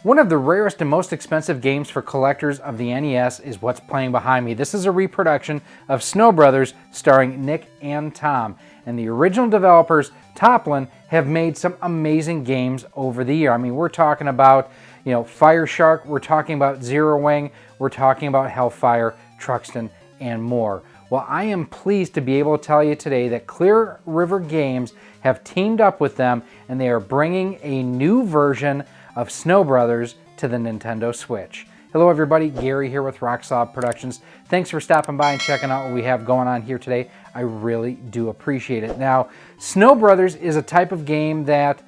One of the rarest and most expensive games for collectors of the NES is what's playing behind me. This is a reproduction of Snow Brothers starring Nick and Tom. And the original developers, Taoplan, have made some amazing games over the year. I mean, we're talking about, Fire Shark, we're talking about Zero Wing, we're talking about Hellfire, Truxton, and more. Well, I am pleased to be able to tell you today that Clear River Games have teamed up with them and they are bringing a new version of Snow Brothers to the Nintendo Switch. Hello everybody, Gary here with Rock Solid Productions. Thanks for stopping by and checking out what we have going on here today. I really do appreciate it. Now, Snow Brothers is a type of game that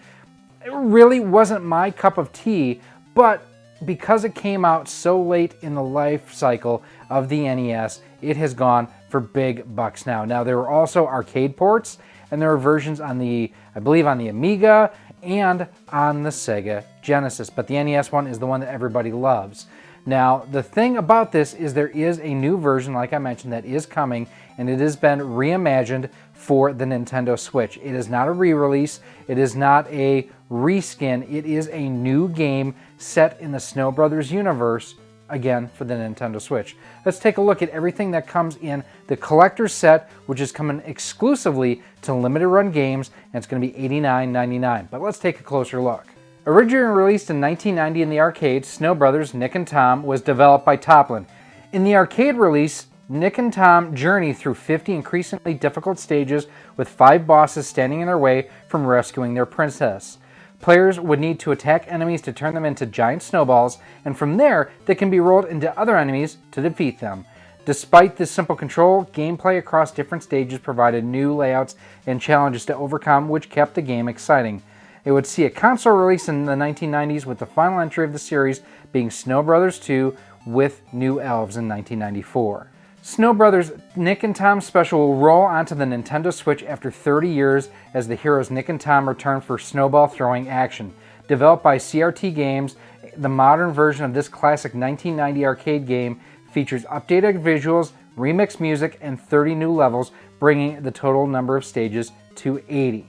really wasn't my cup of tea, but because it came out so late in the life cycle of the NES, it has gone for big bucks now. Now, there were also arcade ports, and there were versions on I believe on the Amiga and on the Sega Genesis, but the NES one is the one that everybody loves. Now, the thing about this is there is a new version, like I mentioned, that is coming, and it has been reimagined for the Nintendo Switch. It is not a re-release, it is not a reskin, it is a new game set in the Snow Brothers universe, again, for the Nintendo Switch. Let's take a look at everything that comes in the collector's set, which is coming exclusively to limited run games, and it's going to be $89.99. But let's take a closer look. Originally released in 1990 in the arcade, Snow Brothers Nick and Tom was developed by Taoplan. In the arcade release, Nick and Tom journey through 50 increasingly difficult stages with 5 bosses standing in their way from rescuing their princess. Players would need to attack enemies to turn them into giant snowballs, and from there, they can be rolled into other enemies to defeat them. Despite this simple control, gameplay across different stages provided new layouts and challenges to overcome, which kept the game exciting. It would see a console release in the 1990s, with the final entry of the series being Snow Brothers 2 with New Elves in 1994. Snow Brothers Nick and Tom Special will roll onto the Nintendo Switch after 30 years as the heroes Nick and Tom return for snowball throwing action. Developed by CRT Games, the modern version of this classic 1990 arcade game features updated visuals, remixed music, and 30 new levels, bringing the total number of stages to 80.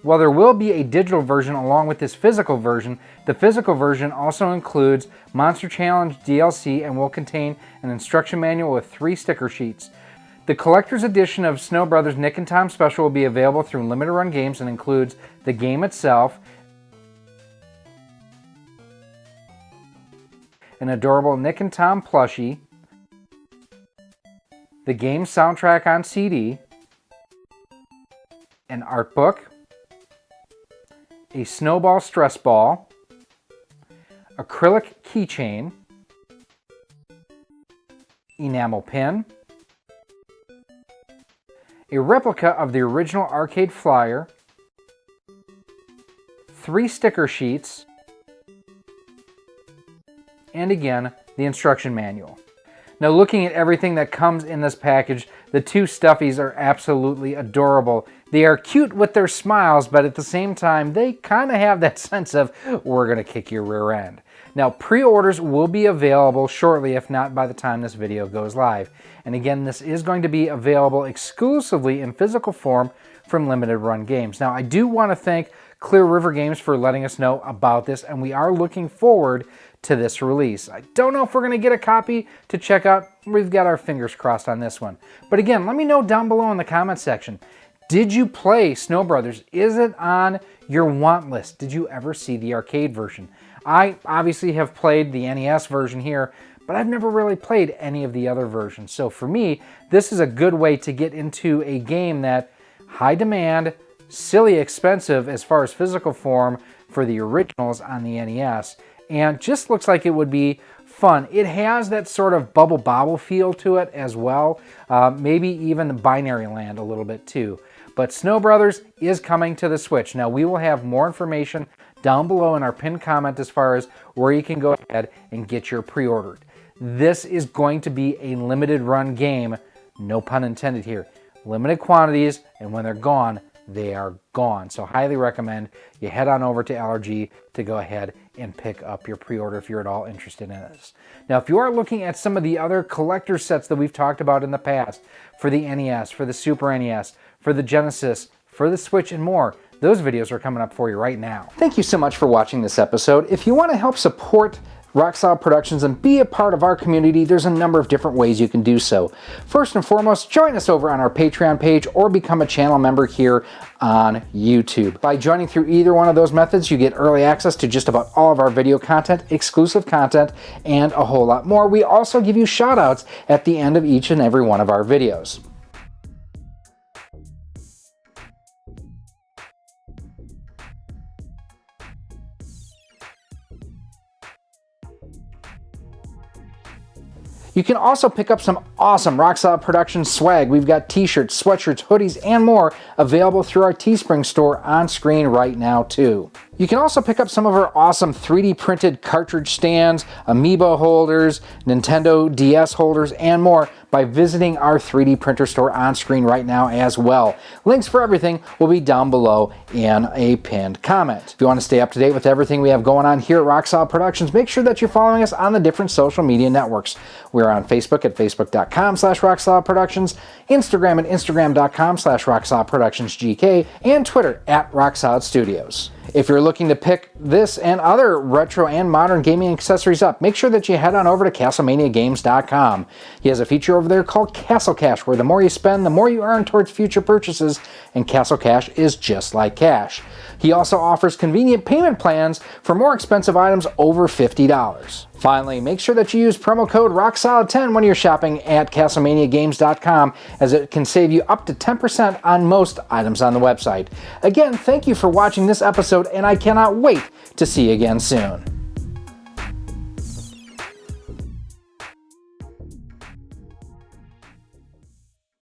While there will be a digital version along with this physical version, the physical version also includes Monster Challenge DLC and will contain an instruction manual with 3 sticker sheets. The collector's edition of Snow Brothers Nick and Tom Special will be available through limited run games and includes the game itself, an adorable Nick and Tom plushie, the game soundtrack on CD, an art book, a snowball stress ball, acrylic keychain, enamel pin, a replica of the original arcade flyer, 3 sticker sheets, and again, the instruction manual. Now, looking at everything that comes in this package, the 2 stuffies are absolutely adorable. They are cute with their smiles, but at the same time, they kind of have that sense of, we're going to kick your rear end. Now, pre-orders will be available shortly, if not by the time this video goes live. And again, this is going to be available exclusively in physical form from limited run games. Now, I do want to thank Clear River Games for letting us know about this, and we are looking forward to this release. I don't know if we're going to get a copy to check out. We've got our fingers crossed on this one. But again, let me know down below in the comment section. Did you play Snow Brothers? Is it on your want list? Did you ever see the arcade version? I obviously have played the NES version here, but I've never really played any of the other versions. So for me, this is a good way to get into a game that high demand, silly expensive as far as physical form for the originals on the NES, and just looks like it would be fun. It has that sort of Bubble Bobble feel to it as well, maybe even the Binary Land a little bit too. But Snow Brothers is coming to the Switch. Now, we will have more information down below in our pinned comment as far as where you can go ahead and get your pre-ordered. This is going to be a limited run game, no pun intended here. Limited quantities, and when they're gone, they are gone. So highly recommend you head on over to LRG to go ahead and pick up your pre-order if you're at all interested in this. Now, if you are looking at some of the other collector sets that we've talked about in the past for the NES, for the Super NES, for the Genesis, for the Switch, and more, Those videos are coming up for you right now. Thank you so much for watching this episode. If you want to help support Rock Solid Productions and be a part of our community, there's a number of different ways you can do so. First and foremost, join us over on our Patreon page or become a channel member here on YouTube. By joining through either one of those methods, you get early access to just about all of our video content, exclusive content, and a whole lot more. We also give you shout outs at the end of each and every one of our videos. You can also pick up some awesome Rock Solid Productions swag. We've got t-shirts, sweatshirts, hoodies, and more available through our Teespring store on screen right now too. You can also pick up some of our awesome 3D printed cartridge stands, Amiibo holders, Nintendo DS holders, and more by visiting our 3D printer store on screen right now as well. Links for everything will be down below in a pinned comment. If you want to stay up to date with everything we have going on here at Rock Solid Productions, make sure that you're following us on the different social media networks. We're on Facebook at facebook.com/RockSolidProductions, Instagram at instagram.com/RockSolidProductionsGK, and Twitter at Rock Solid Studios. If you're looking to pick this and other retro and modern gaming accessories up, make sure that you head on over to CastlemaniaGames.com. He has a feature over there called Castle Cash, where the more you spend, the more you earn towards future purchases, and Castle Cash is just like cash. He also offers convenient payment plans for more expensive items over $50. Finally, make sure that you use promo code ROCKSOLID10 when you're shopping at CastlemaniaGames.com, as it can save you up to 10% on most items on the website. Again, thank you for watching this episode, and I cannot wait to see you again soon.